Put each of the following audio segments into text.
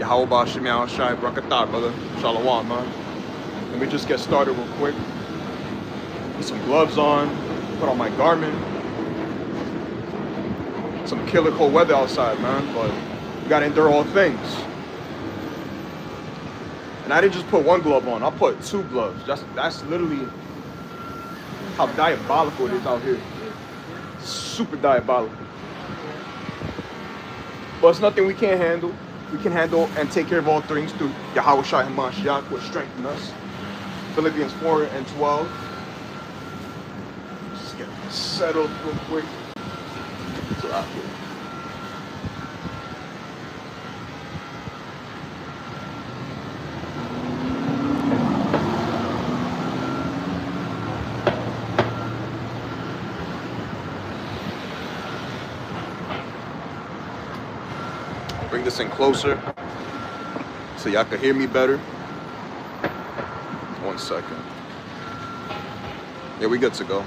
How about Shemiah Shai Brakatah, brother? Shalom, man. Let me just get started real quick. Put some gloves on, put on my garment. Some killer cold weather outside, man, but you gotta endure all things. And I didn't just put one glove on, I put two gloves. That's literally how diabolical it is out here. Super diabolical. But it's nothing we can't handle. We can handle and take care of all things through Yahweh Shai HaMashiach, which strengthens us. Philippians 4 and 12. Just get settled real quick. So out here. Bring this in closer so y'all can hear me better. 1 second. Yeah, we good to go.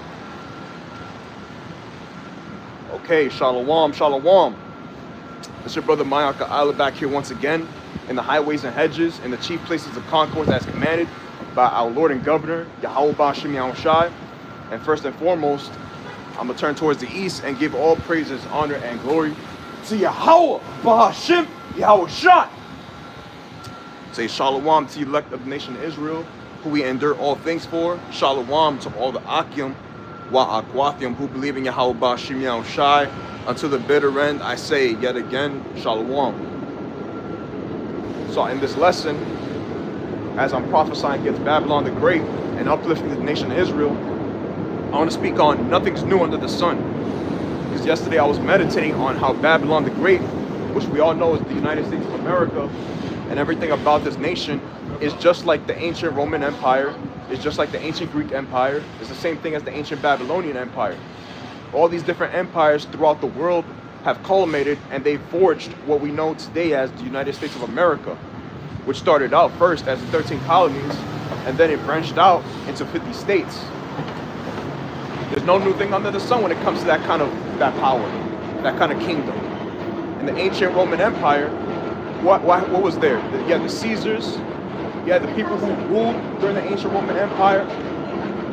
Okay, shalom, shalom. It's your brother Mayaka Isla back here once again in the highways and hedges, in the chief places of concourse as commanded by our Lord and Governor, Yahweh Ba'Shem Shai. And first and foremost, I'm going to turn towards the east and give all praises, honor, and glory to Yahweh Ba'Shem Yahweh Shai. Say shalom to the elect of the nation of Israel, who we endure all things for. Shalom to all the Akim wa Akwathim who believe in Yahweh Ba'Shem Yahweh Shai. Until the bitter end, I say yet again, shalom. So in this lesson, as I'm prophesying against Babylon the Great and uplifting the nation of Israel, I want to speak on nothing's new under the sun. Because yesterday I was meditating on how Babylon the Great, which we all know is the United States of America, and everything about this nation is just like the ancient Roman Empire, is just like the ancient Greek Empire, it's the same thing as the ancient Babylonian Empire. All these different empires throughout the world have culminated and they forged what we know today as the United States of America, which started out first as the 13 colonies, and then it branched out into 50 states. There's no new thing under the sun when it comes to that power, that kind of kingdom. In the ancient Roman Empire, what was there? You had the Caesars, you had the people who ruled during the ancient Roman Empire.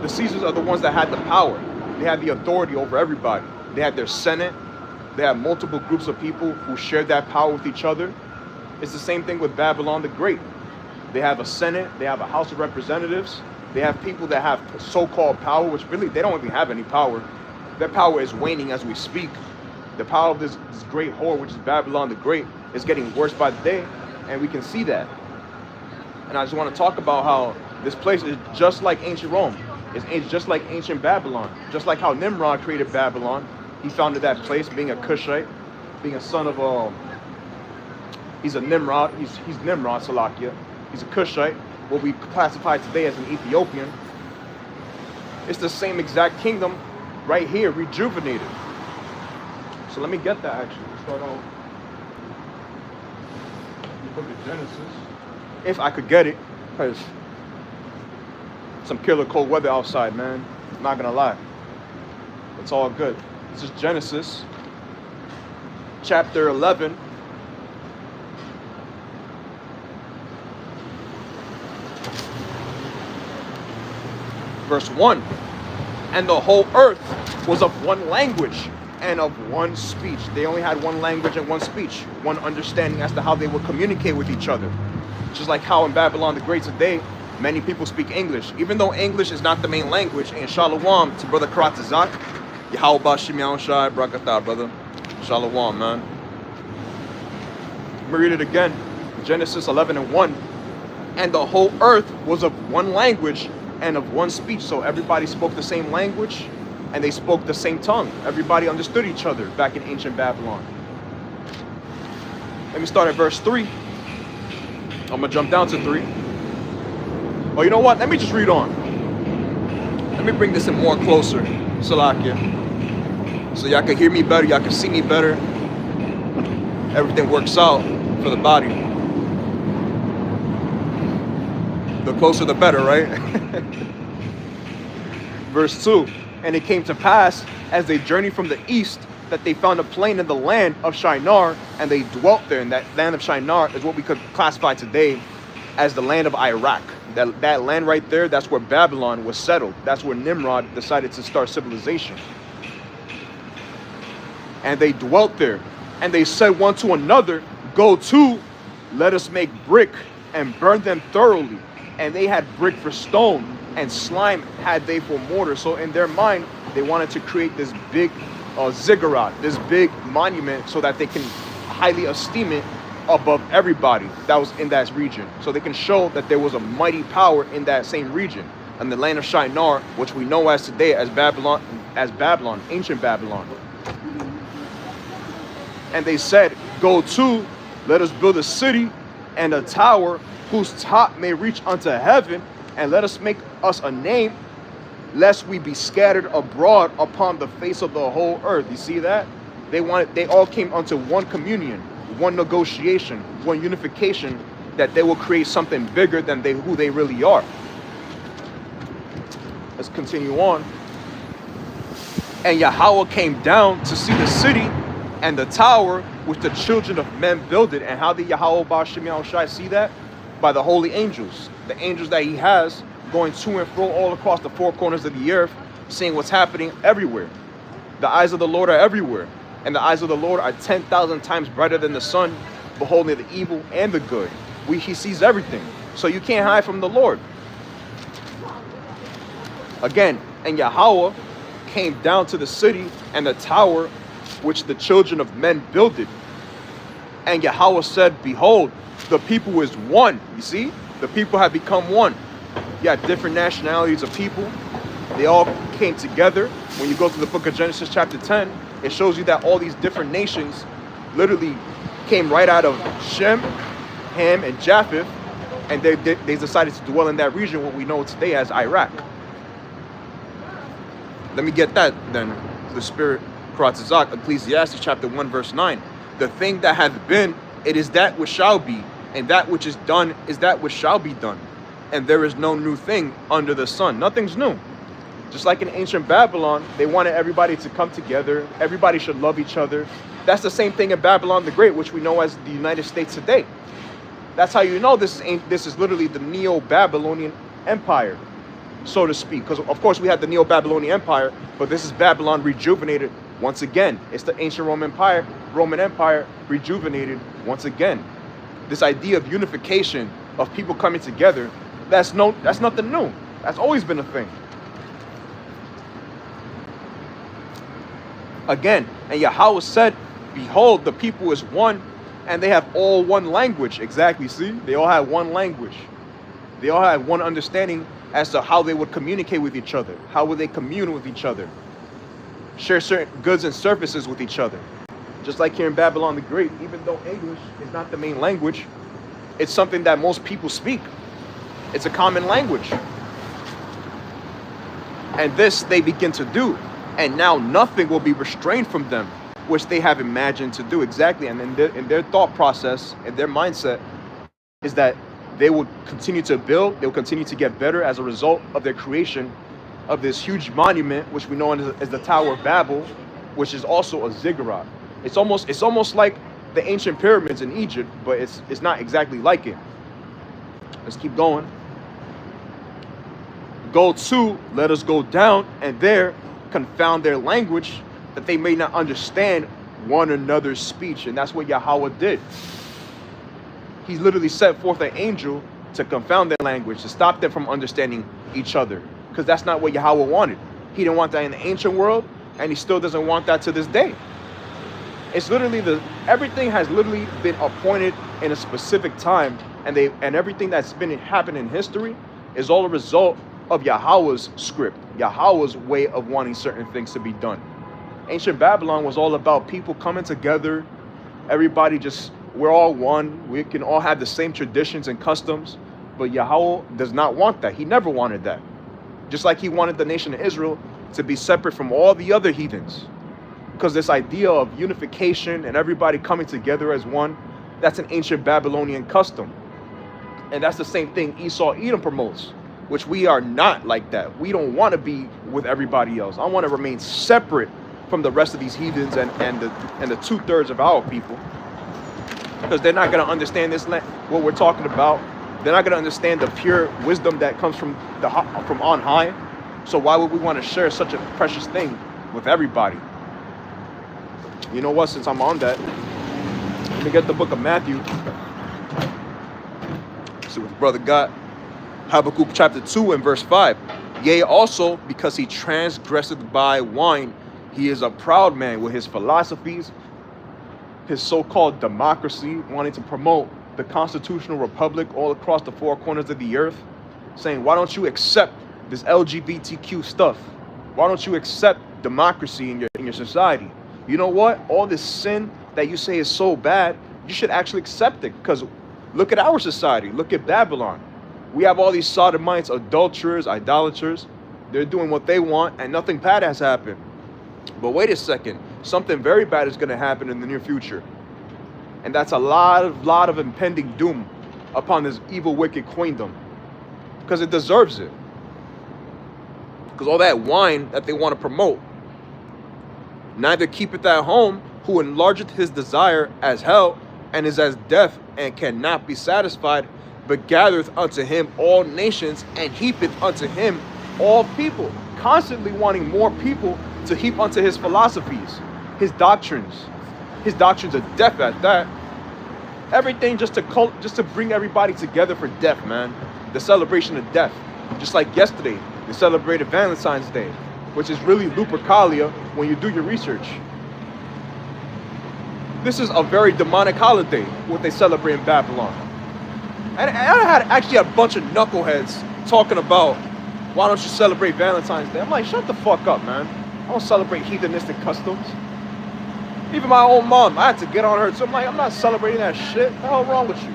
The Caesars are the ones that had the power. They had the authority over everybody. They had their Senate. They had multiple groups of people who shared that power with each other. It's the same thing with Babylon the Great. They have a Senate. They have a House of Representatives. They have people that have so-called power, which really, they don't even have any power. Their power is waning as we speak. The power of this great whore, which is Babylon the Great, is getting worse by the day, and we can see that. And I just want to talk about how this place is just like ancient Rome. It's just like ancient Babylon. Just like how Nimrod created Babylon. He founded that place, being a Cushite, being a son of he's a Nimrod. He's Nimrod, Salakia. He's a Cushite, what we classify today as an Ethiopian. It's the same exact kingdom right here, rejuvenated. So let me get that actually. Start off the book of Genesis. If I could get it, because some killer cold weather outside, man. I'm not gonna lie. It's all good. This is Genesis chapter 11. Verse 1. And the whole earth was of one language and of one speech. They only had one language and one speech, one understanding as to how they would communicate with each other. Just like how in Babylon the Great today, many people speak English, even though English is not the main language. And shalom to brother Karatazak. Yahweh Ba'Shem Shai Brakatah, brother. Shalom, man. Let me read it again. Genesis 11 and 1. And the whole earth was of one language and of one speech. So everybody spoke the same language and they spoke the same tongue. Everybody understood each other back in ancient Babylon. Let me start at verse 3. I'm going to jump down to 3. Oh, you know what? Let me just read on. Let me bring this in more closer. Salakia. So y'all can hear me better. Y'all can see me better. Everything works out for the body. The closer the better, right? Verse 2. And it came to pass, as they journeyed from the east, that they found a plain in the land of Shinar, and they dwelt there. And that land of Shinar is what we could classify today as the land of Iraq. That land right there, that's where Babylon was settled. That's where Nimrod decided to start civilization. And they dwelt there. And they said one to another, go to, let us make brick and burn them thoroughly. And they had brick for stone, and slime had they for mortar. So in their mind, they wanted to create this big ziggurat, this big monument, so that they can highly esteem it above everybody that was in that region. So they can show that there was a mighty power in that same region. And the land of Shinar, which we know as today as Babylon, ancient Babylon. And they said, go to, let us build a city and a tower whose top may reach unto heaven, and let us make us a name, lest we be scattered abroad upon the face of the whole earth. You see that? They all came unto one communion, one negotiation, one unification, that they will create something bigger than who they really are. Let's continue on. And Yahweh came down to see the city and the tower which the children of men builded. And how did Yahweh Ba'ashem Yahushai see that? By the holy angels. The angels that he has going to and fro all across the four corners of the earth, seeing what's happening everywhere. The eyes of the Lord are everywhere. And the eyes of the Lord are 10,000 times brighter than the sun, beholding the evil and the good. He sees everything. So you can't hide from the Lord. Again, and Yahweh came down to the city and the tower which the children of men builded. And Yahweh said, behold, the people is one. You see? The people have become one. You have different nationalities of people. They all came together. When you go to the book of Genesis chapter 10, it shows you that all these different nations literally came right out of Shem, Ham, and Japheth, and they decided to dwell in that region, what we know today as Iraq. Let me get that then. The Spirit, Karatazak, Ecclesiastes chapter 1, verse 9. The thing that hath been, it is that which shall be, and that which is done is that which shall be done. And there is no new thing under the sun. Nothing's new. Just like in ancient Babylon, they wanted everybody to come together. Everybody should love each other. That's the same thing in Babylon the Great, which we know as the United States today. That's how you know this is literally the Neo-Babylonian Empire, so to speak. Because, of course, we had the Neo-Babylonian Empire, but this is Babylon rejuvenated once again. It's the ancient Roman Empire rejuvenated once again. This idea of unification, of people coming together, that's nothing new. That's always been a thing. Again, and Yahweh said, behold, the people is one, and they have all one language. Exactly, see? They all have one language. They all have one understanding as to how they would communicate with each other. How would they commune with each other? Share certain goods and services with each other. Just like here in Babylon the Great, even though English is not the main language, it's something that most people speak. It's a common language. And this they begin to do. And now nothing will be restrained from them, which they have imagined to do. Exactly. And in their thought process, in their mindset, is that they will continue to build, they will continue to get better as a result of their creation of this huge monument, which we know as the Tower of Babel, which is also a ziggurat. It's almost like the ancient pyramids in Egypt, but it's not exactly like it. Let's keep going. Go to, let us go down, and there confound their language, that they may not understand one another's speech. And that's what Yahweh did. He literally set forth an angel to confound their language, to stop them from understanding each other, because that's not what Yahweh wanted. He didn't want that in the ancient world, and he still doesn't want that to this day. It's literally everything has literally been appointed in a specific time, and everything that's been happened in history is all a result of Yahweh's script, Yahweh's way of wanting certain things to be done. Ancient Babylon was all about people coming together. Everybody we're all one. We can all have the same traditions and customs, but Yahweh does not want that. He never wanted that. Just like he wanted the nation of Israel to be separate from all the other heathens. Because this idea of unification and everybody coming together as one, that's an ancient Babylonian custom. And that's the same thing Esau Edom promotes, which we are not like that. We don't want to be with everybody else. I want to remain separate from the rest of these heathens and the 2/3 of our people, because they're not going to understand this what we're talking about. They're not going to understand the pure wisdom that comes from on high. So why would we want to share such a precious thing with everybody? You know what? Since I'm on that, let me get the book of Matthew. See what the brother got. Habakkuk chapter 2 and verse 5. Yea, also, because he transgresseth by wine, he is a proud man with his philosophies, his so-called democracy, wanting to promote the constitutional republic all across the four corners of the earth, saying, why don't you accept this LGBTQ stuff? Why don't you accept democracy in your society? You know what? All this sin that you say is so bad, you should actually accept it, because look at our society. Look at Babylon. We have all these sodomites, adulterers, idolaters. They're doing what they want, and nothing bad has happened. But wait a second. Something very bad is going to happen in the near future. And that's a lot of impending doom upon this evil, wicked queendom. Because it deserves it. Because all that wine that they want to promote, neither keepeth at home, who enlargeth his desire as hell, and is as death, and cannot be satisfied, but gathereth unto him all nations, and heapeth unto him all people. Constantly wanting more people to heap unto his philosophies, his doctrines of death at that. Everything just to bring everybody together for death, man. The celebration of death. Just like yesterday, they celebrated Valentine's Day, which is really Lupercalia when you do your research. This is a very demonic holiday, what they celebrate in Babylon. And I had actually a bunch of knuckleheads talking about, why don't you celebrate Valentine's Day? I'm like, shut the fuck up, man. I don't celebrate heathenistic customs. Even my own mom, I had to get on her. So I'm like, I'm not celebrating that shit. What the hell wrong with you?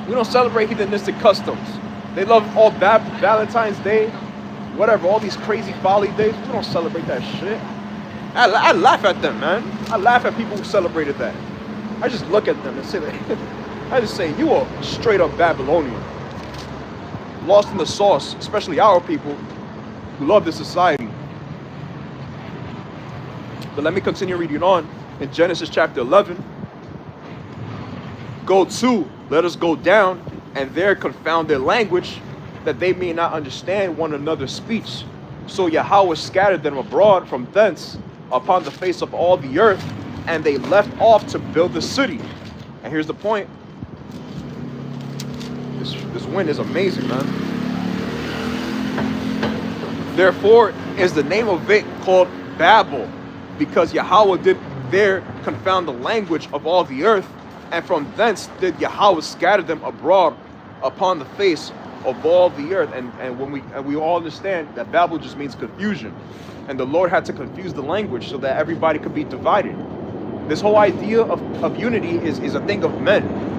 We don't celebrate heathenistic customs. They love all Valentine's Day, whatever, all these crazy folly days. We don't celebrate that shit. I laugh at them, man. I laugh at people who celebrated that. I just look at them and say that. I just say, you are straight up Babylonian. Lost in the sauce, especially our people who love this society. But let me continue reading on in Genesis chapter 11. Let us go down, and there confound their language, that they may not understand one another's speech. So Yahweh scattered them abroad from thence upon the face of all the earth, and they left off to build the city. And here's the point. This wind is amazing, man. Therefore is the name of it called Babel, because Yahweh did there confound the language of all the earth, and from thence did Yahweh scatter them abroad upon the face of all the earth. And we all understand that Babel just means confusion, and the Lord had to confuse the language so that everybody could be divided. This whole idea of unity is a thing of men.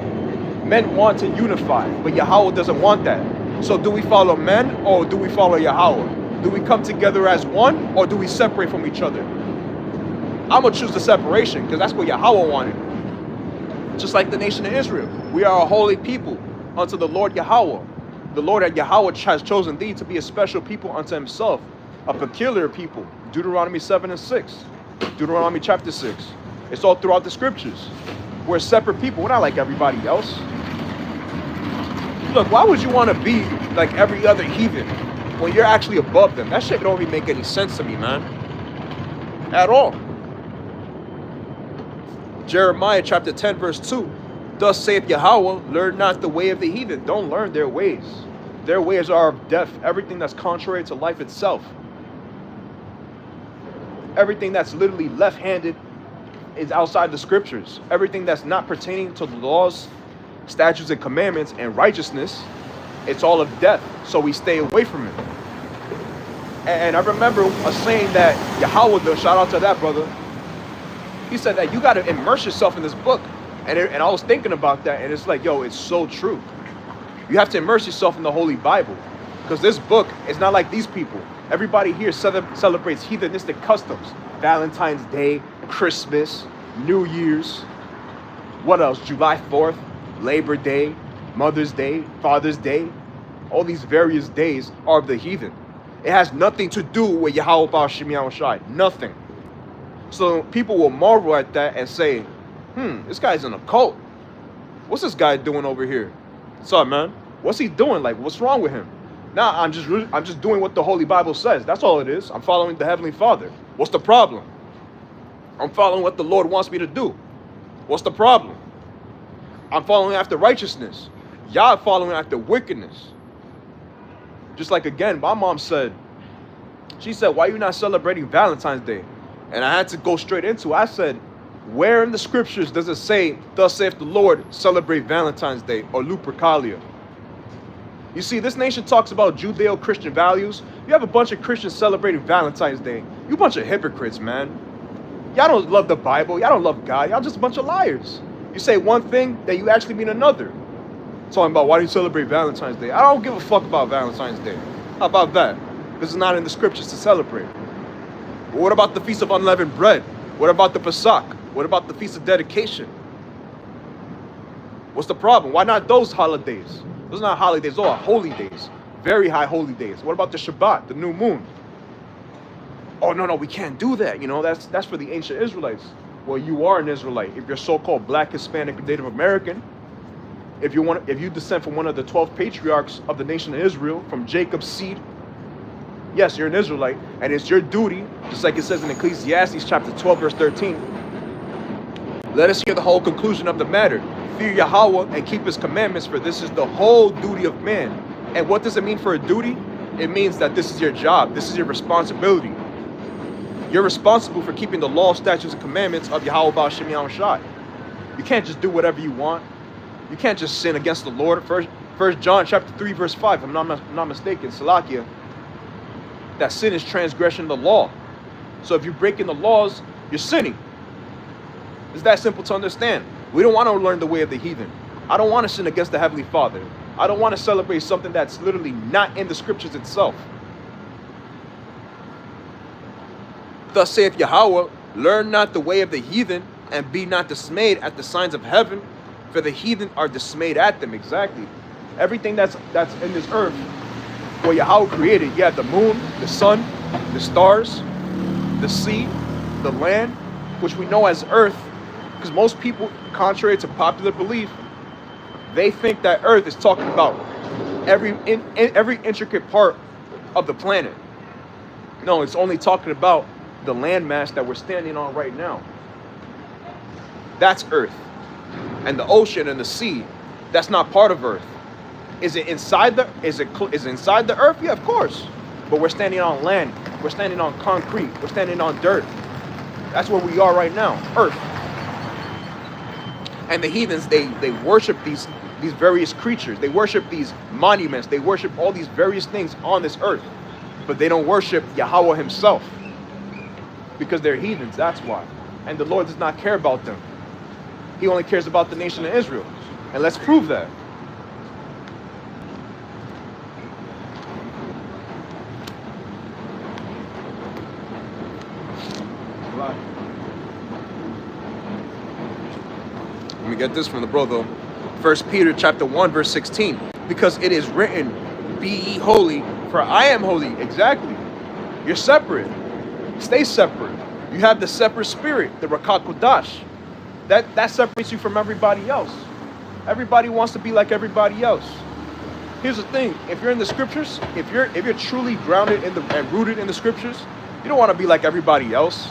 Men want to unify, but Yahweh doesn't want that. So do we follow men, or do we follow Yahweh? Do we come together as one, or do we separate from each other? I'm going to choose the separation, because that's what Yahweh wanted. Just like the nation of Israel. We are a holy people unto the Lord Yahweh. The Lord Yahweh has chosen thee to be a special people unto himself, a peculiar people. Deuteronomy 7 and 6. Deuteronomy chapter 6. It's all throughout the scriptures. We're a separate people. We're not like everybody else. Look, why would you want to be like every other heathen when you're actually above them? That shit don't even make any sense to me, man. At all. Jeremiah chapter 10 verse 2. Thus saith Yahweh, learn not the way of the heathen. Don't learn their ways. Their ways are of death. Everything that's contrary to life itself. Everything that's literally left-handed is outside the scriptures. Everything that's not pertaining to the laws, statutes, and commandments and righteousness, it's all of death. So we stay away from it. And I remember a saying that Yahweh does, shout out to that brother. He said that you got to immerse yourself in this book. And I was thinking about that, and it's like, yo, it's so true. You have to immerse yourself in the Holy Bible, because this book is not like these people. Everybody here celebrates heathenistic customs. Valentine's Day, Christmas, New Year's, what else? July 4th, Labor Day, Mother's Day, Father's Day. All these various days are of the heathen. It has nothing to do with Yahweh Baal Shem Shai. Nothing. So people will marvel at that and say, this guy's in a cult. What's this guy doing over here? What's up, man? What's he doing? Like, what's wrong with him? Nah, I'm just doing what the Holy Bible says. That's all it is. I'm following the Heavenly Father. What's the problem? I'm following what the Lord wants me to do. What's the problem? I'm following after righteousness. Y'all following after wickedness. Just like, again, my mom said, she said, why are you not celebrating Valentine's Day? And I had to go straight into it. I said, where in the scriptures does it say, thus saith the Lord, celebrate Valentine's Day or Lupercalia? You see, this nation talks about Judeo-Christian values. You have a bunch of Christians celebrating Valentine's Day. You a bunch of hypocrites, man. Y'all don't love the Bible. Y'all don't love God. Y'all just a bunch of liars. You say one thing, then you actually mean another. Talking about why do you celebrate Valentine's Day? I don't give a fuck about Valentine's Day. How about that? This is not in the scriptures to celebrate. But what about the Feast of Unleavened Bread? What about the Pesach? What about the Feast of Dedication? What's the problem? Why not those holidays? Those are not holidays, those are holy days. Very high holy days. What about the Shabbat, the new moon? Oh, no, we can't do that. You know, that's for the ancient Israelites. Well, you are an Israelite. If you're so-called Black, Hispanic, or Native American, if you descend from one of the 12 patriarchs of the nation of Israel, from Jacob's seed, yes, you're an Israelite, and it's your duty, just like it says in Ecclesiastes chapter 12, verse 13, let us hear the whole conclusion of the matter. Fear Yahweh and keep his commandments, for this is the whole duty of man. And what does it mean for a duty? It means that this is your job. This is your responsibility. You're responsible for keeping the law, statutes, and commandments of Yahweh Baal Shem Shai. You can't just do whatever you want. You can't just sin against the Lord. First John chapter 3, verse 5, if I'm not mistaken, Salakia, that sin is transgression of the law. So if you're breaking the laws, you're sinning. It's that simple to understand. We don't want to learn the way of the heathen. I don't want to sin against the Heavenly Father. I don't want to celebrate something that's literally not in the scriptures itself. Thus saith Yahweh, learn not the way of the heathen, and be not dismayed at the signs of heaven, for the heathen are dismayed at them. Exactly. Everything that's in this earth, what Yahweh created, you have the moon, the sun, the stars, the sea, the land, which we know as earth, because most people, contrary to popular belief, they think that earth is talking about every intricate part of the planet. No, it's only talking about the landmass that we're standing on right now. That's earth. And the ocean and the sea, that's not part of earth. Is it inside the earth? Yeah, of course. But we're standing on land. We're standing on concrete. We're standing on dirt. That's where we are right now, earth. And the heathens, they worship these various creatures. They worship these monuments. They worship all these various things on this earth. But they don't worship Yahweh himself. Because they're heathens, that's why. And the Lord does not care about them. He only cares about the nation of Israel. And let's prove that. Let me get this from the brother. 1 Peter chapter 1, verse 16. Because it is written, be ye holy, for I am holy. Exactly. You're separate. Stay separate. You have the separate spirit, the Rakat Kodash. That separates you from everybody else. Everybody wants to be like everybody else. Here's the thing: if you're in the scriptures, if you're truly grounded and rooted in the scriptures, you don't want to be like everybody else,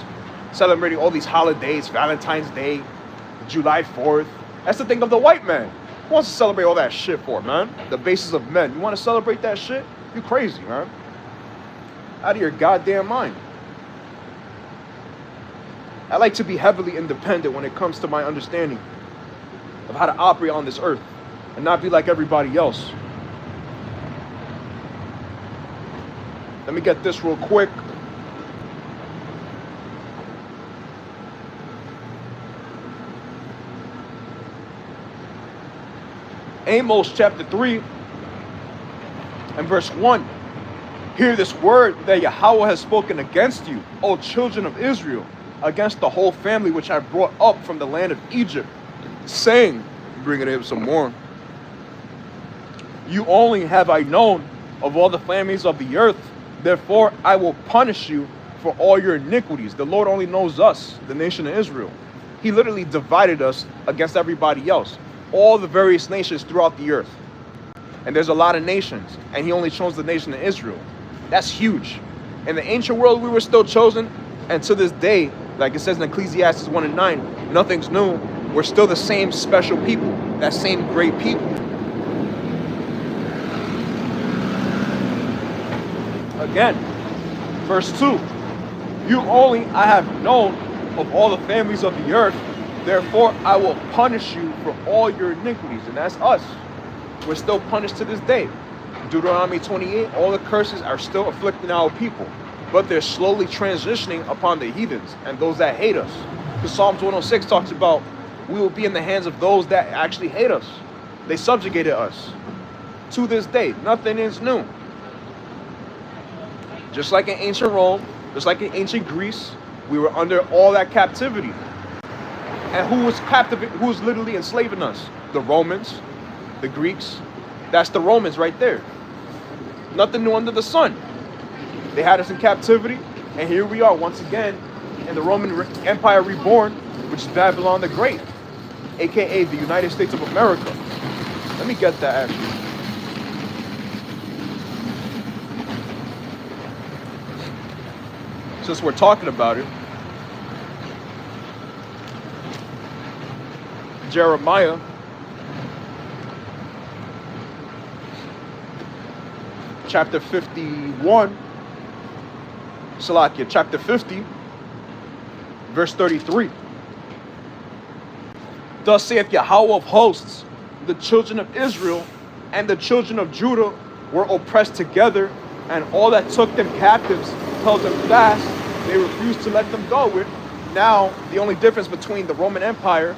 celebrating all these holidays, Valentine's Day, July 4th. That's the thing of the white man. Who wants to celebrate all that shit for, man? The basis of men. You want to celebrate that shit? You crazy, man. Out of your goddamn mind. I like to be heavily independent when it comes to my understanding of how to operate on this earth and not be like everybody else. Let me get this real quick. Amos chapter 3 and verse 1. Hear this word that Yahweh has spoken against you, O children of Israel, against the whole family which I brought up from the land of Egypt, saying, bringing in some more, you only have I known of all the families of the earth, Therefore, I will punish you for all your iniquities. The Lord only knows us, the nation of Israel. He literally divided us against everybody else, all the various nations throughout the earth. And there's a lot of nations, and he only chose the nation of Israel. That's huge. In the ancient world, we were still chosen, and to this day, like it says in Ecclesiastes 1:9, nothing's new. We're still the same special people, that same great people. Again, verse 2, you only I have known of all the families of the earth, therefore I will punish you for all your iniquities. And that's us. We're still punished to this day. Deuteronomy 28, all the curses are still afflicting our people, but they're slowly transitioning upon the heathens and those that hate us. Because Psalms 106 talks about we will be in the hands of those that actually hate us. They subjugated us. To this day, nothing is new. Just like in ancient Rome, just like in ancient Greece, we were under all that captivity. And who was captive? Who was literally enslaving us? The Romans, the Greeks. That's the Romans right there. Nothing new under the sun. They had us in captivity, and here we are once again in the Roman Empire reborn, which is Babylon the Great, aka the United States of America. Let me get that actually. Since we're talking about it, Jeremiah chapter 51, Salakia, chapter 50, verse 33. Thus saith Yahweh of hosts, the children of Israel and the children of Judah were oppressed together, and all that took them captives held them fast. They refused to let them go. Now, the only difference between the Roman Empire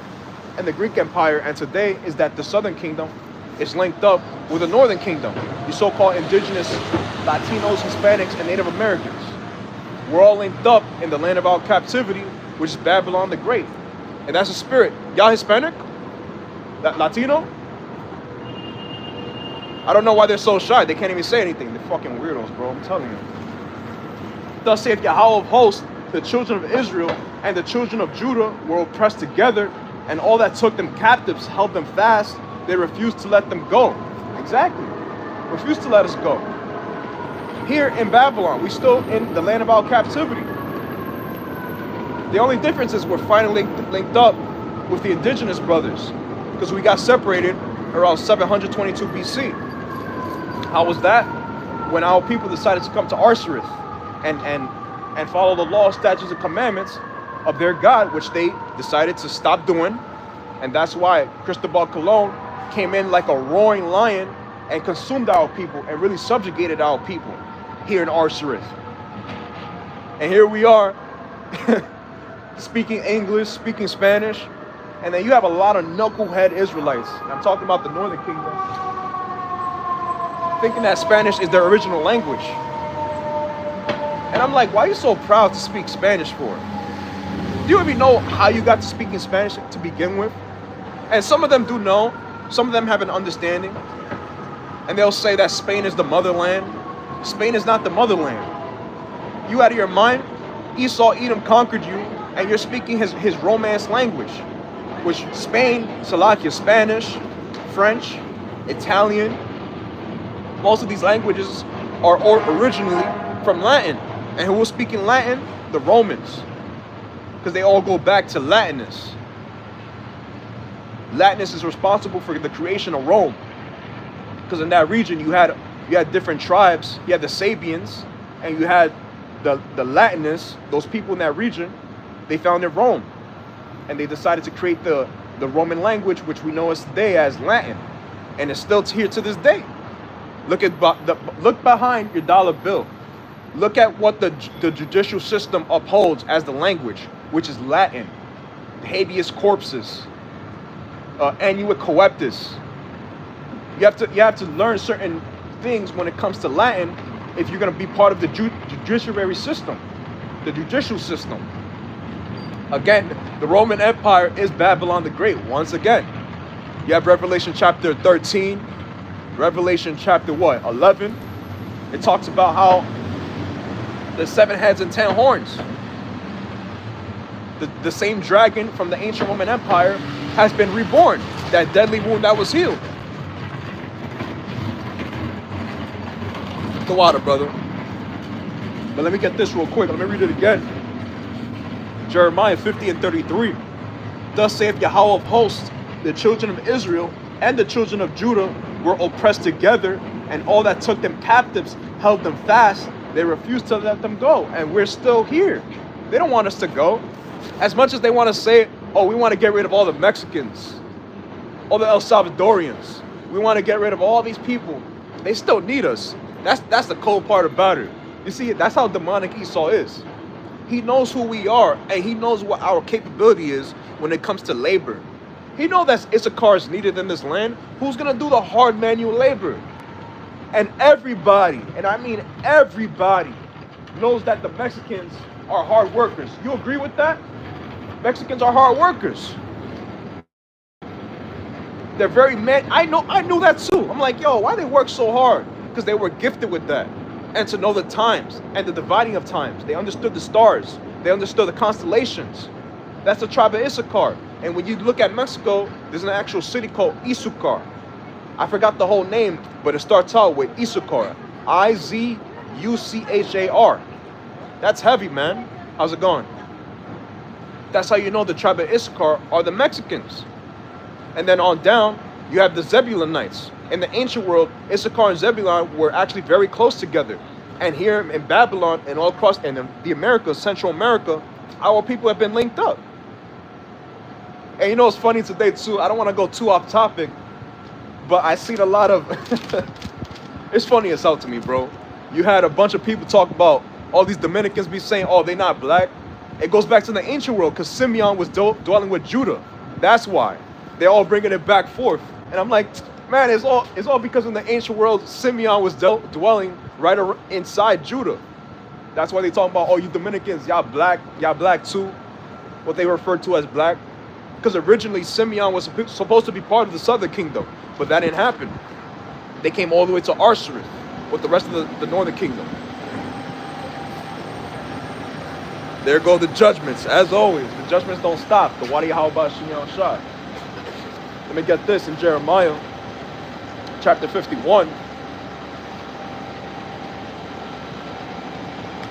and the Greek Empire and today is that the Southern Kingdom is linked up with the Northern Kingdom, the so-called indigenous Latinos, Hispanics, and Native Americans. We're all linked up in the land of our captivity, which is Babylon the Great. And that's the spirit. Y'all Hispanic? That Latino? I don't know why they're so shy. They can't even say anything. They're fucking weirdos, bro. I'm telling you. Thus saith Yahweh of hosts, the children of Israel and the children of Judah were oppressed together, and all that took them captives held them fast. They refused to let them go. Exactly. Refused to let us go. Here in Babylon, we still in the land of our captivity. The only difference is we're finally linked up with the indigenous brothers, because we got separated around 722 BC. How was that? When our people decided to come to Arsareth and follow the law, statutes, and commandments of their God, which they decided to stop doing. And that's why Cristobal Colon came in like a roaring lion and consumed our people and really subjugated our people here in Arsareth. And here we are speaking English, speaking Spanish, and then you have a lot of knucklehead Israelites. I'm talking about the Northern Kingdom, thinking that Spanish is their original language. And I'm like, why are you so proud to speak Spanish for? Do you even know how you got to speaking Spanish to begin with? And some of them do know. Some of them have an understanding. And they'll say that Spain is the motherland. Spain is not the motherland. You out of your mind? Esau, Edom conquered you, and you're speaking his Romance language, which Spain, Salakia, Spanish, French, Italian, most of these languages are originally from Latin. And who was speaking Latin? The Romans. Because they all go back to Latinus. Latinus is responsible for the creation of Rome. Because in that region you had different tribes. You had the Sabians and you had the Latinus, those people in that region. They founded Rome. And they decided to create the Roman language, which we know as today as Latin. And it's still here to this day. Look behind your dollar bill. Look at what the judicial system upholds as the language, which is Latin. Habeas corpus, annua coeptis. You have to learn certain things when it comes to Latin if you're going to be part of the judiciary system, the judicial system. Again, the Roman Empire is Babylon the Great. Once again, you have Revelation chapter 13, Revelation chapter 11. It talks about how The 7 heads and 10 horns. The same dragon from the ancient Roman Empire has been reborn. That deadly wound that was healed. The water, brother. But let me get this real quick. Let me read it again. Jeremiah 50 and 33. Thus saith Yahweh of hosts, the children of Israel and the children of Judah were oppressed together, and all that took them captives held them fast. They refused to let them go, and we're still here. They don't want us to go. As much as they want to say, oh, we want to get rid of all the Mexicans, all the El Salvadorians. We want to get rid of all these people. They still need us. That's the cold part about it. You see, that's how demonic Esau is. He knows who we are, and he knows what our capability is when it comes to labor. He knows that Issachar is needed in this land. Who's going to do the hard manual labor? And everybody, and I mean everybody, knows that the Mexicans are hard workers. You agree with that? Mexicans are hard workers. They're very I knew that too. I'm like, yo, why they work so hard? Because they were gifted with that. And to know the times and the dividing of times. They understood the stars. They understood the constellations. That's the tribe of Issachar. And when you look at Mexico, there's an actual city called Izucar. I forgot the whole name, but it starts out with Izucar. Izuchar. That's heavy, man. How's it going? That's how you know the tribe of Issachar are the Mexicans. And then on down, you have the Zebulonites. In the ancient world, Issachar and Zebulon were actually very close together. And here in Babylon and all across in the Americas, Central America, our people have been linked up. And you know what's funny today too? I don't want to go too off topic, but I seen a lot of... It's funny as hell to me, bro. You had a bunch of people talk about all these Dominicans be saying, oh, they're not black. It goes back to the ancient world because Simeon was dwelling with Judah. That's why. They're all bringing it back forth. And I'm like, man, it's all because in the ancient world, Simeon was dwelling right inside Judah. That's why they talk about, oh, you Dominicans, y'all black too. What they refer to as black. Because originally Simeon was supposed to be part of the southern kingdom, but that didn't happen. They came all the way to Arsareth with the rest of the northern kingdom. There go the judgments, as always. The judgments don't stop. The Wadi Hawba Shinyal Shah. Let me get this in Jeremiah chapter 51.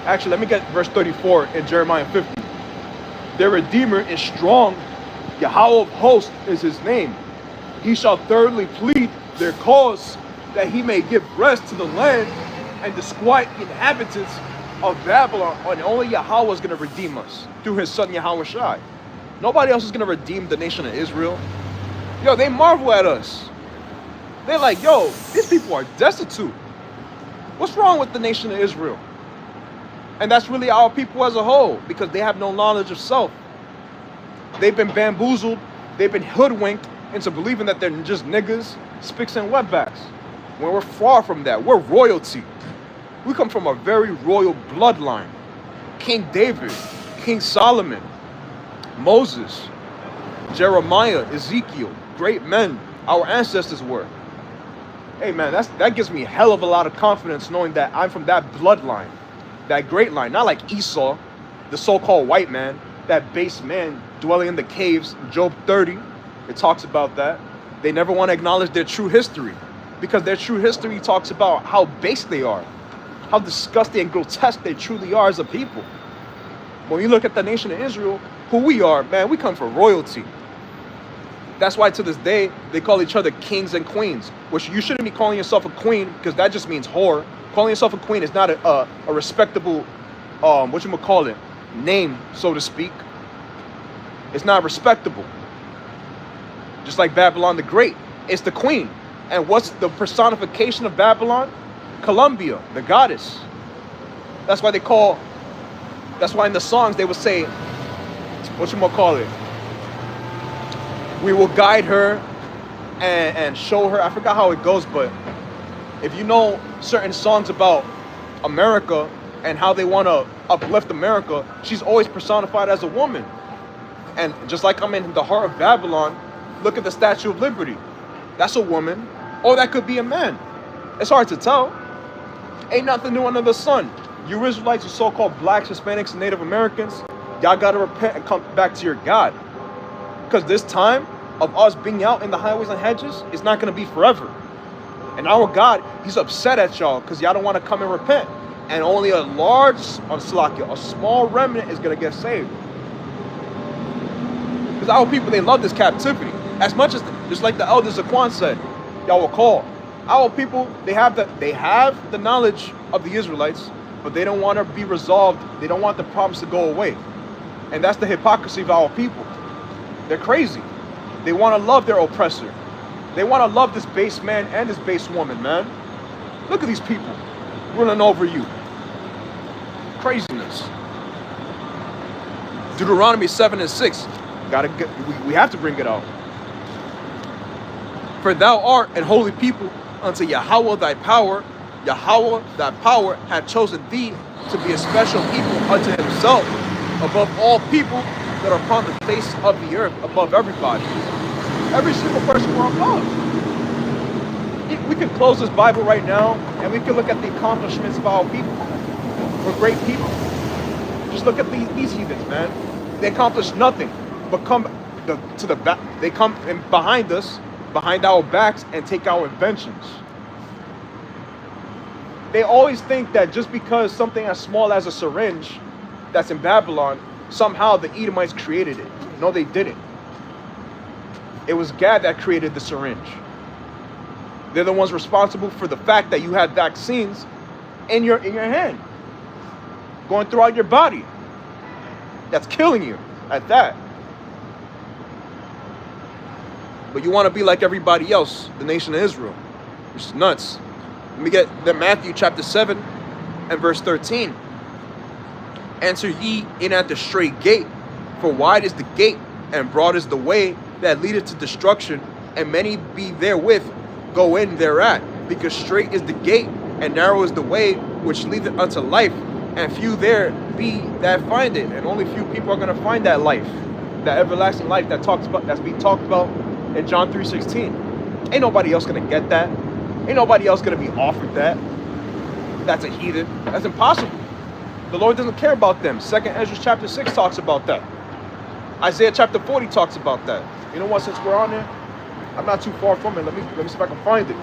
Actually, let me get verse 34 in Jeremiah 50. Their Redeemer is strong. Yahweh of hosts is his name. He shall thoroughly plead their cause, that he may give rest to the land and disquiet the inhabitants of Babylon. And only Yahweh is going to redeem us through his son Yahweh Shai. Nobody else is going to redeem the nation of Israel. Yo, they marvel at us. They're like, yo, these people are destitute. What's wrong with the nation of Israel? And that's really our people as a whole, because they have no knowledge of self. They've been bamboozled. They've been hoodwinked into believing that they're just niggas, spicks, and wetbacks. When we're far from that. We're royalty. We come from a very royal bloodline. King David, King Solomon, Moses, Jeremiah, Ezekiel, great men. Our ancestors were. Hey man, that gives me a hell of a lot of confidence knowing that I'm from that bloodline, that great line. Not like Esau, the so-called white man, that base man dwelling in the caves. Job 30, it talks about that. They never want to acknowledge their true history, because their true history talks about how base they are, how disgusting and grotesque they truly are as a people. When you look at the nation of Israel, who we are, man, we come from royalty. That's why to this day, they call each other kings and queens, which you shouldn't be calling yourself a queen, because that just means whore. Calling yourself a queen is not a respectable, name, so to speak. It's not respectable. Just like Babylon the Great, it's the queen. And what's the personification of Babylon? Columbia, the goddess. That's why in the songs they would say, we will guide her and show her. I forgot how it goes, but if you know certain songs about America and how they want to uplift America, she's always personified as a woman. And just like I'm in the heart of Babylon, look at the Statue of Liberty. That's a woman, or that could be a man. It's hard to tell. Ain't nothing new under the sun. You Israelites, you so-called blacks, Hispanics, and Native Americans, y'all got to repent and come back to your God. Because this time of us being out in the highways and hedges is not going to be forever. And our God, he's upset at y'all because y'all don't want to come and repent. And only a small remnant is going to get saved. Because our people, they love this captivity. As much as, just like the elder Zaquan said, y'all will call. Our people, they have the knowledge of the Israelites, but they don't want to be resolved. They don't want the problems to go away. And that's the hypocrisy of our people. They're crazy. They want to love their oppressor. They want to love this base man and this base woman, man. Look at these people ruling over you. Craziness. Deuteronomy 7:6. We have to bring it out. For thou art an holy people unto Yahweh thy power. Yahweh thy power hath chosen thee to be a special people unto himself above all people that are upon the face of the earth, above everybody. Every single person we're above. We can close this Bible right now and we can look at the accomplishments of our people. We're great people. Just look at these heathens, man. They accomplished nothing but they come in behind us, behind our backs, and take our inventions. They always think that just because something as small as a syringe that's in Babylon, somehow the Edomites created it. No, they didn't. It was Gad that created the syringe. They're the ones responsible for the fact that you had vaccines in your hand, going throughout your body. That's killing you at that. But you want to be like everybody else, the nation of Israel, which is nuts. Let me get the Matthew chapter 7 and verse 13. Enter ye in at the straight gate, for wide is the gate, and broad is the way that leadeth to destruction, and many be therewith go in thereat. Because straight is the gate, and narrow is the way which leadeth unto life, and few there be that find it. And only few people are going to find that life, that everlasting life that's being talked about in John 3:16. Ain't nobody else going to get that. Ain't nobody else going to be offered that. That's a heathen. That's impossible. The Lord doesn't care about them. 2nd Ezra chapter 6 talks about that. Isaiah chapter 40 talks about that. You know what, since we're on there, I'm not too far from it. Let me see if I can find it.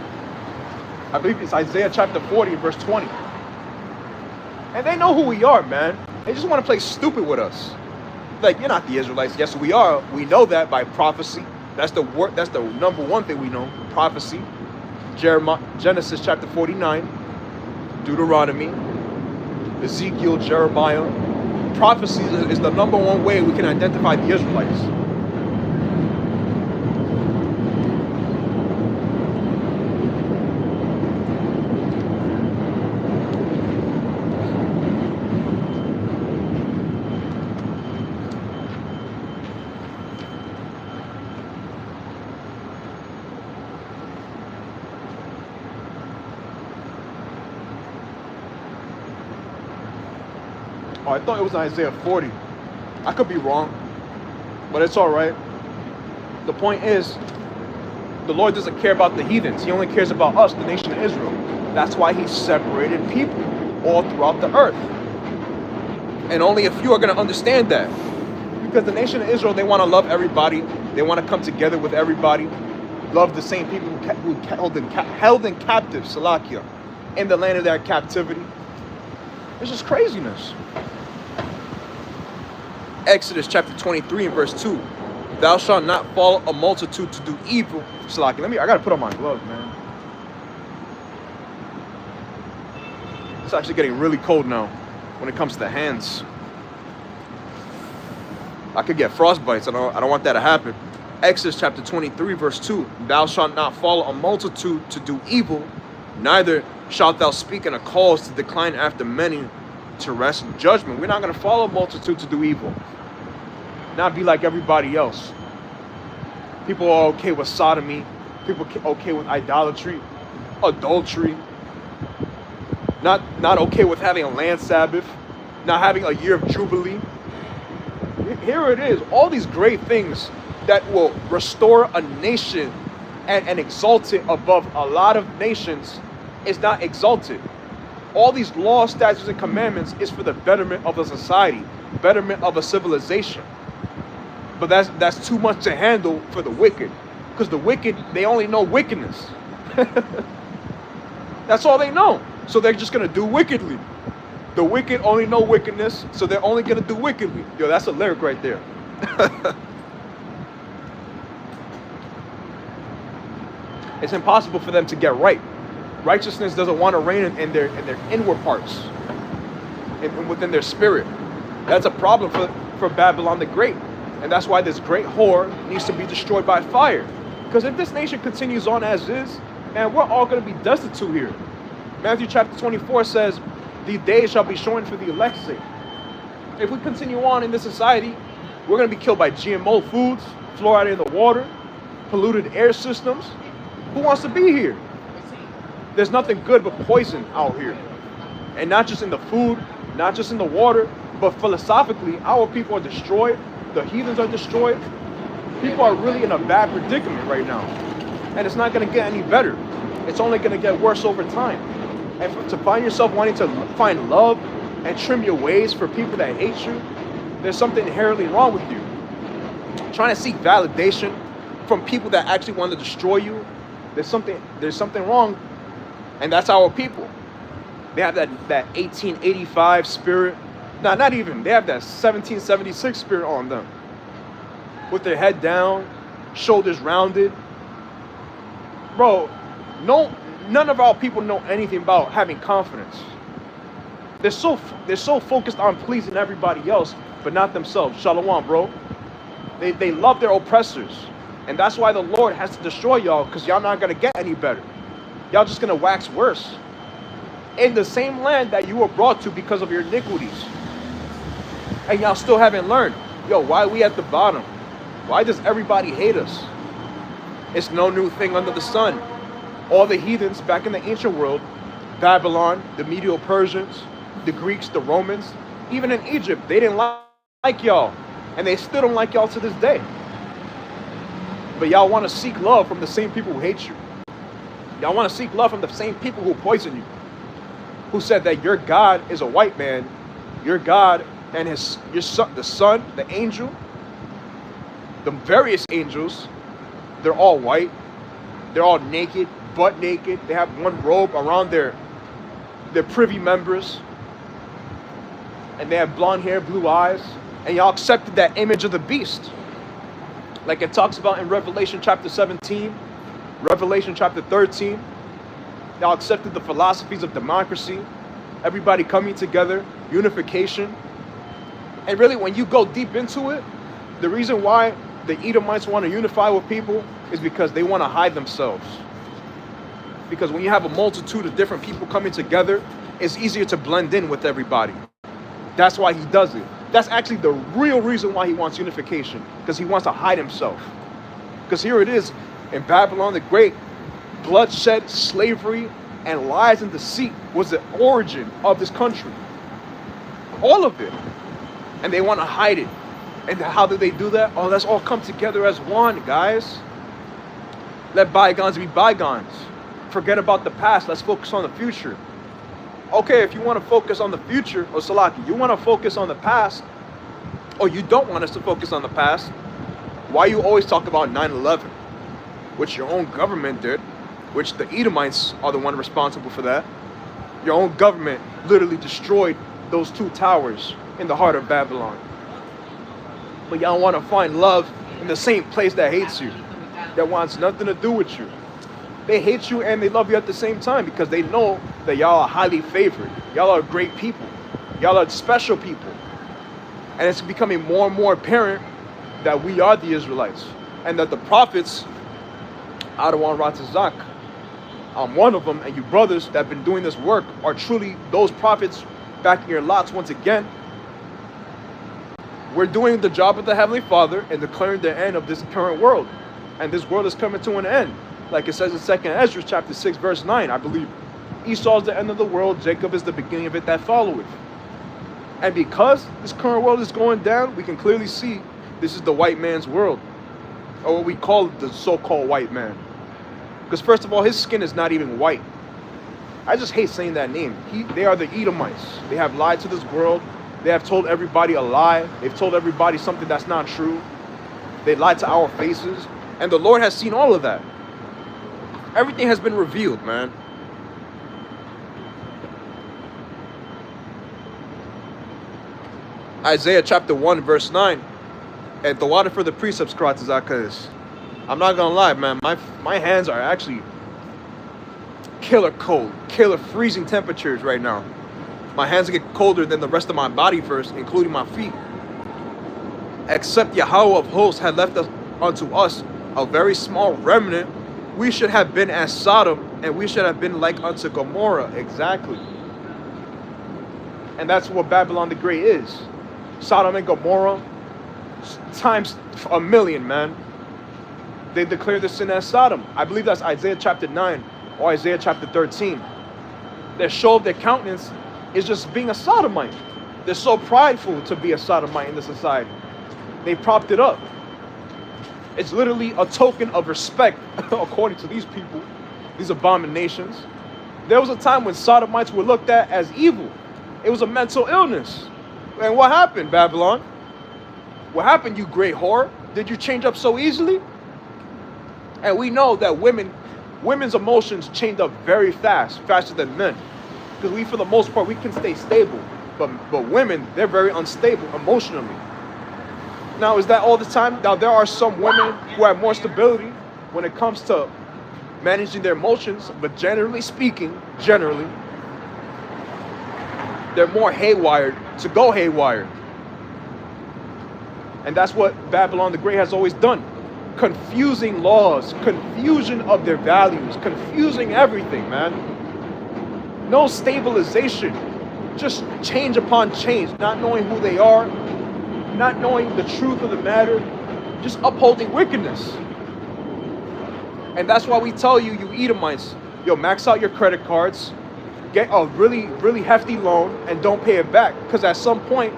I believe it's Isaiah chapter 40, verse 20. And they know who we are, man. They just want to play stupid with us. Like, you're not the Israelites. Yes, we are. We know that by prophecy. That's the number one thing we know. Prophecy. Genesis chapter 49. Deuteronomy. Ezekiel, Jeremiah. Prophecy is the number one way we can identify the Israelites. Oh, I thought it was Isaiah 40. I could be wrong, but it's all right. The point is, the Lord doesn't care about the heathens. He only cares about us, the nation of Israel. That's why he separated people all throughout the earth. And only a few are going to understand that. Because the nation of Israel, they want to love everybody. They want to come together with everybody. Love the same people who held in captive, Salakia, in the land of their captivity. It's just craziness. Exodus chapter 23 and verse 2. Thou shalt not follow a multitude to do evil. Salaki, I gotta put on my gloves, man. It's actually getting really cold now when it comes to the hands. I could get frostbites. I don't want that to happen. Exodus chapter 23 verse 2. Thou shalt not follow a multitude to do evil, neither shalt thou speak in a cause to decline after many, to rest in judgment. We're not going to follow a multitude to do evil. Not be like everybody else. People are okay with sodomy. People are okay with idolatry, adultery. Not okay with having a land Sabbath, not having a year of Jubilee. Here it is. All these great things that will restore a nation and exalt it above a lot of nations is not exalted. All these laws, statutes, and commandments is for the betterment of a society, betterment of a civilization. But that's too much to handle for the wicked. Because the wicked, they only know wickedness. That's all they know. So they're just going to do wickedly. The wicked only know wickedness, so they're only going to do wickedly. Yo, that's a lyric right there. It's impossible for them to get right. Righteousness doesn't want to reign in their inward parts, and within their spirit. That's a problem for Babylon the Great. And that's why this great whore needs to be destroyed by fire. Because if this nation continues on as is, man, we're all going to be destitute here. Matthew chapter 24 says, "These days shall be shortened for the elect's sake." If we continue on in this society, we're going to be killed by GMO foods, fluoride in the water, polluted air systems. Who wants to be here? There's nothing good but poison out here. And not just in the food, not just in the water, but philosophically, our people are destroyed. The heathens are destroyed. People are really in a bad predicament right now. And it's not going to get any better. It's only going to get worse over time. And to find yourself wanting to find love and trim your ways for people that hate you, there's something inherently wrong with you. Trying to seek validation from people that actually want to destroy you, there's something wrong. And that's our people. They have that 1885 spirit. No, not even. They have that 1776 spirit on them. With their head down, shoulders rounded. Bro, none of our people know anything about having confidence. They're so focused on pleasing everybody else, but not themselves. Shalom, bro. They love their oppressors. And that's why the Lord has to destroy y'all, because y'all not going to get any better. Y'all just going to wax worse. In the same land that you were brought to because of your iniquities. And y'all still haven't learned. Yo, why are we at the bottom? Why does everybody hate us? It's no new thing under the sun. All the heathens back in the ancient world, Babylon, the Medo Persians, the Greeks, the Romans, even in Egypt, they didn't like y'all. And they still don't like y'all to this day. But y'all want to seek love from the same people who hate you. Y'all want to seek love from the same people who poison you. Who said that your God is a white man. Your God and your son, the sun, the angel, the various angels, they're all white. They're all naked, butt naked. They have one robe around their privy members. And they have blonde hair, blue eyes. And y'all accepted that image of the beast. Like it talks about in Revelation chapter 17, Revelation chapter 13. Y'all accepted the philosophies of democracy, everybody coming together, unification. And really, when you go deep into it, the reason why the Edomites want to unify with people is because they want to hide themselves. Because when you have a multitude of different people coming together, it's easier to blend in with everybody. That's why he does it. That's actually the real reason why he wants unification, because he wants to hide himself. Because here it is, in Babylon the Great, bloodshed, slavery, and lies and deceit was the origin of this country. All of it. And they want to hide it. And how do they do that? Oh, let's all come together as one, guys. Let bygones be bygones. Forget about the past. Let's focus on the future. Okay, if you want to focus on the future, or Salaki, you want to focus on the past, or you don't want us to focus on the past, why you always talk about 9/11, which your own government did, which the Edomites are the one responsible for that. Your own government literally destroyed those two towers in the heart of Babylon. But y'all want to find love in the same place that hates you, that wants nothing to do with you. They hate you and they love you at the same time, because they know that y'all are highly favored. Y'all are great people. Y'all are special people. And it's becoming more and more apparent that we are the Israelites, and that the prophets, Adawan Ratazak, I'm one of them, and you brothers that have been doing this work are truly those prophets backing your lots once again. We're doing the job of the Heavenly Father and declaring the end of this current world. And this world is coming to an end. Like it says in 2nd Ezra chapter 6 verse 9, I believe. Esau is the end of the world, Jacob is the beginning of it that followeth. And because this current world is going down, we can clearly see this is the white man's world. Or what we call the so-called white man. Because first of all, his skin is not even white. I just hate saying that name. They are the Edomites. They have lied to this world. They have told everybody a lie. They've told everybody something that's not true. They lied to our faces. And the Lord has seen all of that. Everything has been revealed, man. Isaiah chapter 1, verse 9. And the water for the precepts, because I'm not going to lie, man. My hands are actually killer cold, killer freezing temperatures right now. My hands get colder than the rest of my body first, including my feet. Except Yahweh of hosts had left us unto us a very small remnant, we should have been as Sodom, and we should have been like unto Gomorrah. Exactly. And that's what Babylon the Great is. Sodom and Gomorrah times a million, man. They declare the sin as Sodom. I believe that's Isaiah chapter 9 or Isaiah chapter 13. Their show of their countenance is just being a sodomite. They're so prideful to be a sodomite in the society. They propped it up. It's literally a token of respect, according to these people, these abominations. There was a time when sodomites were looked at as evil. It was a mental illness. And what happened, Babylon? What happened, you great whore? Did you change up so easily? And we know that women's emotions change up very fast, faster than men. Because we, for the most part, we can stay stable. But women, they're very unstable emotionally. Now, is that all the time? Now, there are some women who have more stability when it comes to managing their emotions. But generally speaking, they're more haywired to go haywire. And that's what Babylon the Great has always done. Confusing laws, confusion of their values, confusing everything, man. No stabilization, just change upon change, not knowing who they are, not knowing the truth of the matter, just upholding wickedness. And that's why we tell you, you Edomites, yo, max out your credit cards, get a really, really hefty loan, and don't pay it back. Because at some point,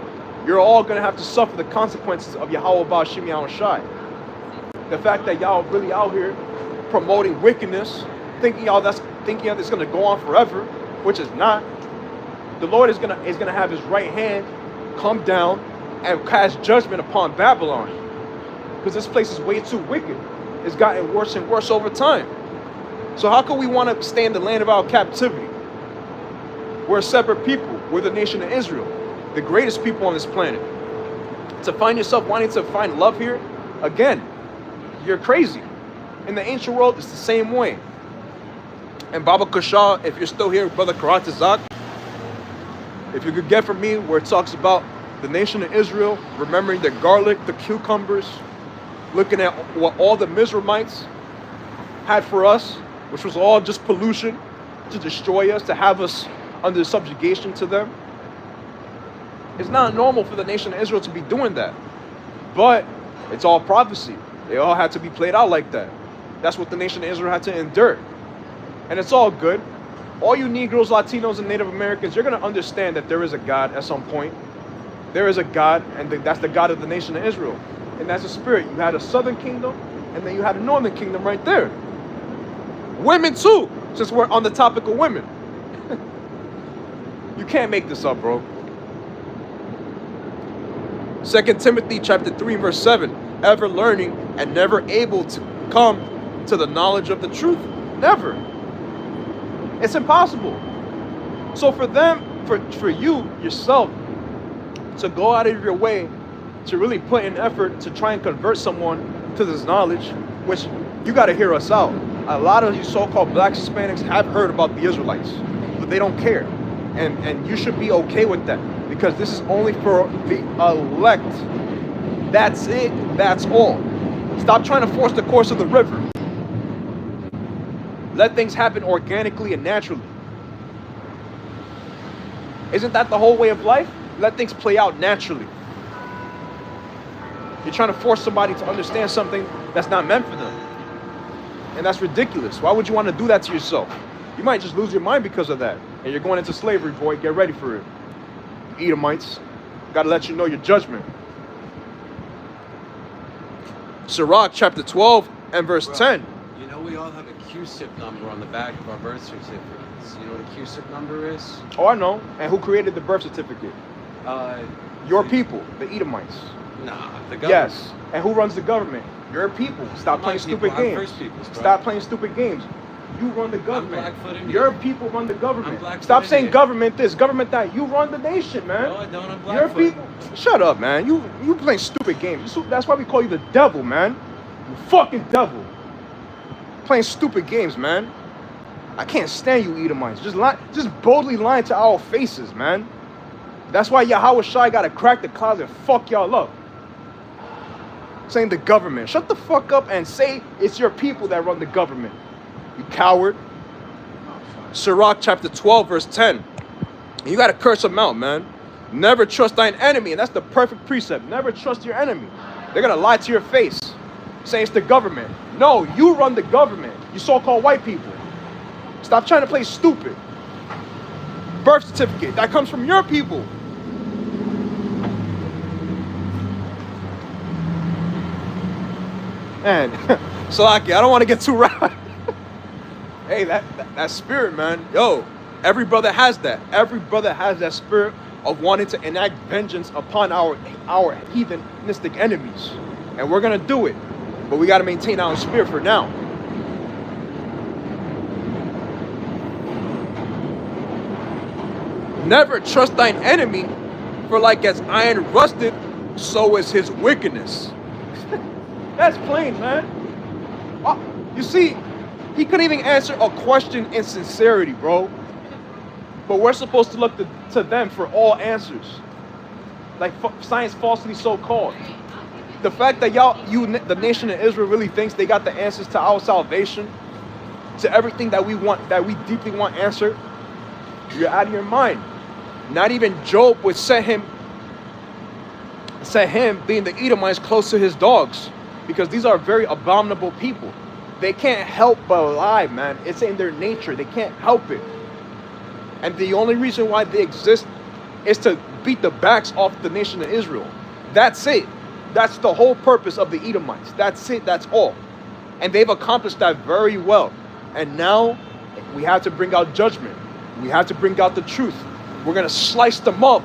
you're all going to have to suffer the consequences of Yahweh Ba'ashim Yahweh Shai. The fact that y'all really out here promoting wickedness, thinking y'all it's going to go on forever, which is not. The Lord is going to have his right hand come down and cast judgment upon Babylon. Because this place is way too wicked. It's gotten worse and worse over time. So how can we want to stay in the land of our captivity? We're a separate people. We're the nation of Israel, the greatest people on this planet. To find yourself wanting to find love here, again, you're crazy. In the ancient world, it's the same way. And Baba Kasha, if you're still here, Brother Karatazak, if you could get from me where it talks about the nation of Israel, remembering the garlic, the cucumbers, looking at what all the Mizraimites had for us, which was all just pollution to destroy us, to have us under subjugation to them. It's not normal for the nation of Israel to be doing that. But it's all prophecy. They all had to be played out like that. That's what the nation of Israel had to endure. And it's all good. All you Negroes, Latinos, and Native Americans, you're going to understand that there is a God at some point. There is a God, and that's the God of the nation of Israel. And that's a spirit. You had a southern kingdom, and then you had a northern kingdom right there. Women too, since we're on the topic of women. You can't make this up, bro. 2 Timothy chapter 3, verse 7. Ever learning and never able to come to the knowledge of the truth. Never. It's impossible. So for them, for you yourself, to go out of your way to really put in effort to try and convert someone to this knowledge, which you got to hear us out. A lot of you so-called black Hispanics have heard about the Israelites, but they don't care. And you should be okay with that, because this is only for the elect. That's it. That's all. Stop trying to force the course of the river. Let things happen organically and naturally. Isn't that the whole way of life? Let things play out naturally. You're trying to force somebody to understand something that's not meant for them. And that's ridiculous. Why would you want to do that to yourself? You might just lose your mind because of that. And you're going into slavery, boy. Get ready for it. Edomites. Got to let you know your judgment. Sirach chapter 12 and verse 10. You know know we all have a Q-SIP number on the back of our birth certificates. You know what a Q-SIP number is? Oh, I know. And who created the birth certificate? Your people, the Edomites. Nah, the government. Yes. And who runs the government? Your people. Stop playing stupid games. First Peoples, bro. Stop playing stupid games. You run the government. I'm Blackfoot Indian. Your people run the government. I'm Blackfoot Stop saying Indian. government this, government that. You run the nation, man. No, I don't. I'm Your Blackfoot. people. Shut up, man. You playing stupid games. That's why we call you the devil, man. You fucking devil. Playing stupid games, man. I can't stand you Edomites. Just boldly lying to our faces, man. That's why Yahweh Shai gotta crack the clouds and fuck y'all up. Saying the government. Shut the fuck up and say it's your people that run the government. You coward. Sirach chapter 12 verse 10. You gotta curse them out, man. Never trust thine enemy. And that's the perfect precept. Never trust your enemy. They're gonna lie to your face. Saying it's the government. No, you run the government. You so-called white people. Stop trying to play stupid. Birth certificate. That comes from your people. Man, Salaki, I don't want to get too rowdy. Hey, that spirit, man. Yo, every brother has that. Every brother has that spirit of wanting to enact vengeance upon our heathenistic enemies. And we're going to do it. But we got to maintain our spirit for now. Never trust thine enemy, for like as iron rusted, so is his wickedness. That's plain, man. You see, he couldn't even answer a question in sincerity, bro. But we're supposed to look to them for all answers. Like science falsely so-called. The fact that the nation of Israel really thinks they got the answers to our salvation, to everything that we want, that we deeply want answered, you're out of your mind. Not even Job would set him being the Edomites close to his dogs, because these are very abominable people. They can't help but lie, man. It's in their nature. They can't help it. And the only reason why they exist is to beat the backs off the nation of Israel. That's it. That's the whole purpose of the Edomites. That's it. That's all. And they've accomplished that very well. And now we have to bring out judgment. We have to bring out the truth. We're going to slice them up.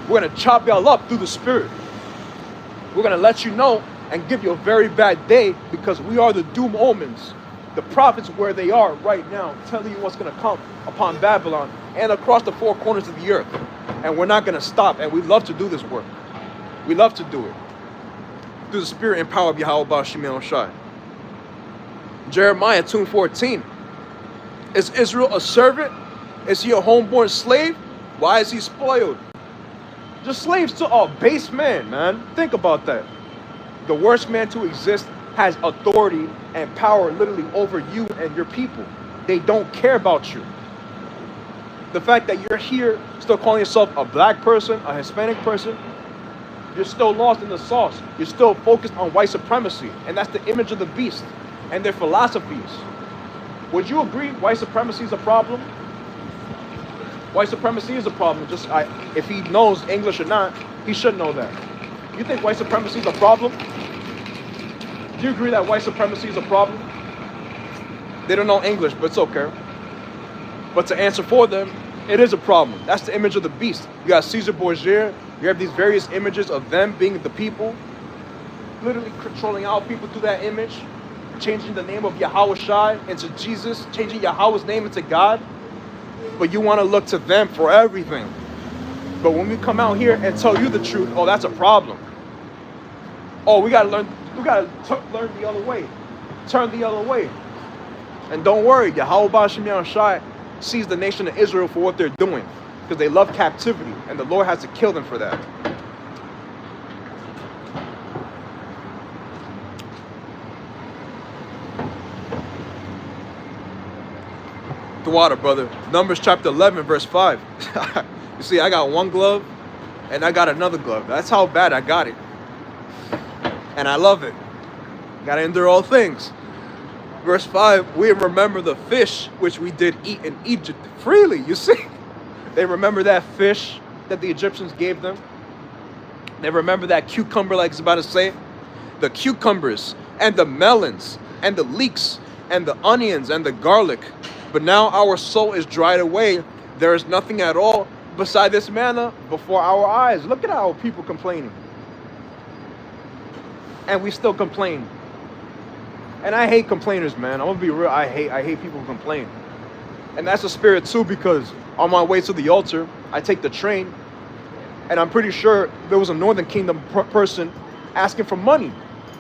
We're going to chop y'all up through the spirit. We're going to let you know and give you a very bad day, because we are the doom omens. The prophets where they are right now, telling you what's going to come upon Babylon and across the four corners of the earth. And we're not going to stop. And we love to do this work. We love to do it through the spirit and power of Yahweh Ba'al Shai. Jeremiah 2:14. Is Israel a servant? Is he a homeborn slave? Why is he spoiled? Just slaves to a base man. Think about that. The worst man to exist has authority and power literally over you and your people. They don't care about you. The fact that you're here still calling yourself a black person, a Hispanic person, you're still lost in the sauce. You're still focused on white supremacy. And that's the image of the beast and their philosophies. Would you agree white supremacy is a problem? White supremacy is a problem. If he knows English or not, he should know that. You think white supremacy is a problem? Do you agree that white supremacy is a problem? They don't know English, but it's okay. But to answer for them, it is a problem. That's the image of the beast. You got Caesar Borgia. You have these various images of them being the people, literally controlling our people through that image, changing the name of Yahweh Shai into Jesus, changing Yahweh's name into God. But you want to look to them for everything. But when we come out here and tell you the truth, oh, that's a problem. Oh, we gotta learn the other way. Turn the other way. And don't worry, Yahweh Ba'al Shai sees the nation of Israel for what they're doing, because they love captivity, and the Lord has to kill them for that. The water, brother. Numbers chapter 11, verse 5. You see, I got one glove, and I got another glove. That's how bad I got it. And I love it. Gotta endure all things. Verse 5, we remember the fish which we did eat in Egypt freely. You see? They remember that fish that the Egyptians gave them. They remember that cucumber, like it's about to say. The cucumbers and the melons and the leeks and the onions and the garlic. But now our soul is dried away. There is nothing at all beside this manna before our eyes. Look at our people complaining. And we still complain. And I hate complainers, man. I'm gonna be real. I hate people who complain. And that's a spirit too, because on my way to the altar, I take the train, and I'm pretty sure there was a Northern Kingdom person asking for money.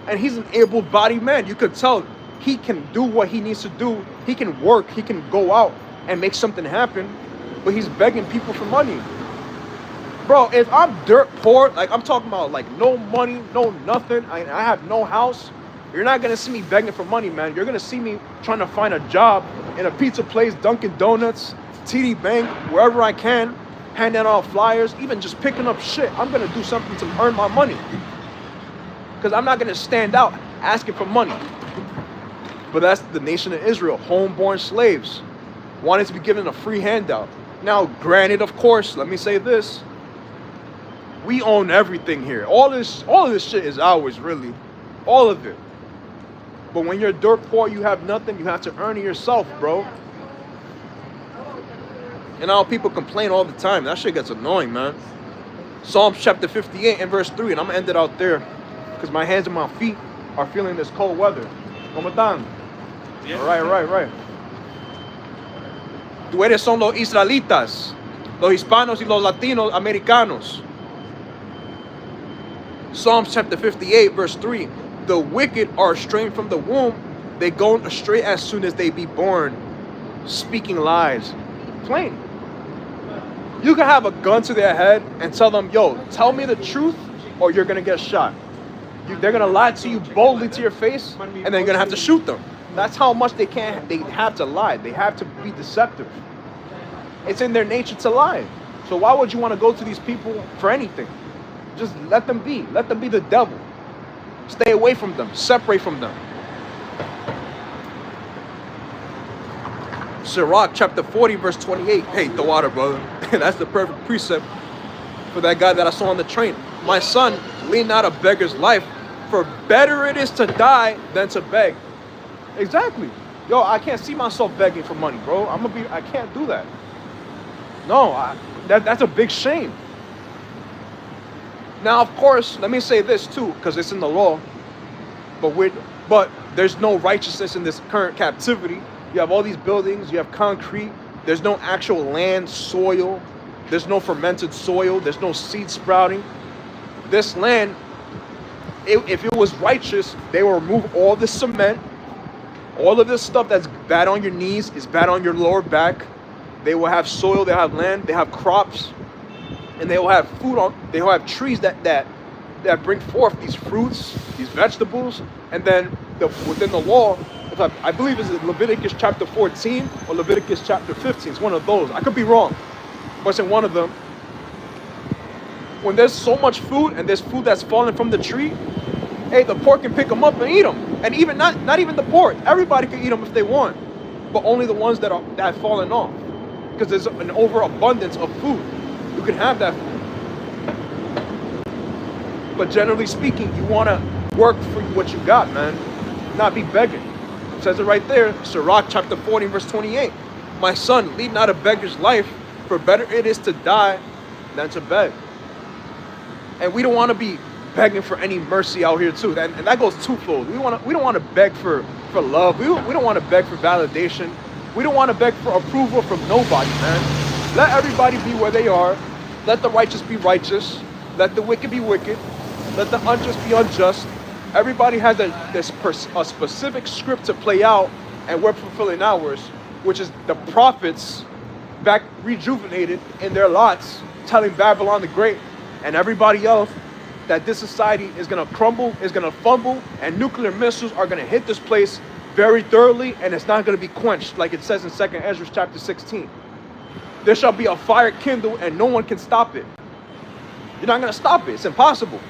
And he's an able-bodied man. You could tell he can do what he needs to do. He can work. He can go out and make something happen. But he's begging people for money. Bro, if I'm dirt poor, like I'm talking about like no money, no nothing, I have no house, you're not gonna see me begging for money, man. You're gonna see me trying to find a job in a pizza place, Dunkin' Donuts, TD Bank, wherever I can, handing out flyers, even just picking up shit. I'm gonna do something to earn my money. Because I'm not gonna stand out asking for money. But that's the nation of Israel, homeborn slaves, wanted to be given a free handout. Now, granted, of course, let me say this. We own everything here. All of this shit is ours, really. All of it. But when you're dirt poor, you have nothing, you have to earn it yourself, bro. And now people complain all the time. That shit gets annoying, man. Psalms chapter 58 and verse 3, and I'm gonna end it out there because my hands and my feet are feeling this cold weather. ¿Cómo están? Yeah. Right. Tú eres son los israelitas, los hispanos y los latinos americanos. Psalms chapter 58 verse 3. The wicked are estranged from the womb. They go astray as soon as they be born, speaking lies. Plain. You can have a gun to their head and tell them, yo, tell me the truth or you're going to get shot. They're going to lie to you boldly to your face, and then you're going to have to shoot them. That's how much they have to lie. They have to be deceptive. It's in their nature to lie. So why would you want to go to these people for anything? Just let them be. Let them be the devil. Stay away from them. Separate from them. Sirach chapter 40 verse 28. Hey, the water, brother. That's the perfect precept for that guy that I saw on the train. My son, lead not a beggar's life, for better it is to die than to beg. Exactly. Yo, I can't see myself begging for money, bro. I can't do that. No, that's a big shame. Now, of course, let me say this too, because it's in the law. But there's no righteousness in this current captivity. You have all these buildings, you have concrete. There's no actual land, soil. There's no fermented soil. There's no seed sprouting. This land, if it was righteous, they will remove all the cement. All of this stuff that's bad on your knees is bad on your lower back. They will have soil, they have land, they have crops, and they will have food on. They will have trees that bring forth these fruits, these vegetables, and then within the law, I believe it's Leviticus chapter 14 or Leviticus chapter 15. It's one of those. I could be wrong, but it's in one of them. When there's so much food and there's food that's falling from the tree, hey, the poor can pick them up and eat them. And even not even the poor. Everybody can eat them if they want, but only the ones that have fallen off, because there's an overabundance of food. You can have that food. But generally speaking, you want to work for what you got, man. Not be begging. It says it right there, Sirach chapter 40 verse 28. My son, lead not a beggar's life, for better it is to die than to beg. And we don't want to be begging for any mercy out here too. And that goes twofold. We don't want to beg for love. We don't want to beg for validation. We don't want to beg for approval from nobody, man. Let everybody be where they are. Let the righteous be righteous. Let the wicked be wicked. Let the unjust be unjust. Everybody has a specific script to play out, and we're fulfilling ours, which is the prophets back rejuvenated in their lots, telling Babylon the Great and everybody else that this society is going to crumble, is going to fumble, and nuclear missiles are going to hit this place very thoroughly, and it's not going to be quenched, like it says in 2 Ezra chapter 16. There shall be a fire kindled, and no one can stop it. You're not going to stop it. It's impossible.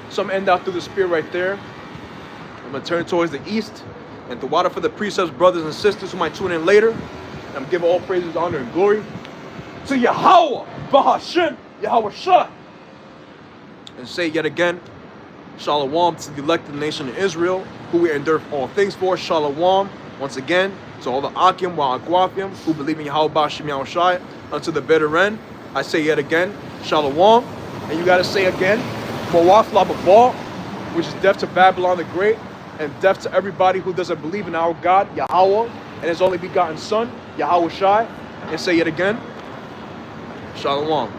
So I'm going to end out through the Spirit right there. I'm going to turn towards the east and the water for the precepts, brothers and sisters who might tune in later. And I'm giving all praises, honor, and glory to Yahweh, Bahashem, Yahweh Shah. And say yet again, Shalom to the elected nation of Israel. who we endure all things for. Shalom. Once again, to all the Akim wa Akwafim who believe in Yahweh Bashim Yahushai unto the bitter end. I say yet again, Shalom. And you got to say again, Mawaf Lababal, which is death to Babylon the Great, and death to everybody who doesn't believe in our God, Yahweh, and his only begotten Son, Yahushai. And say yet again, Shalom.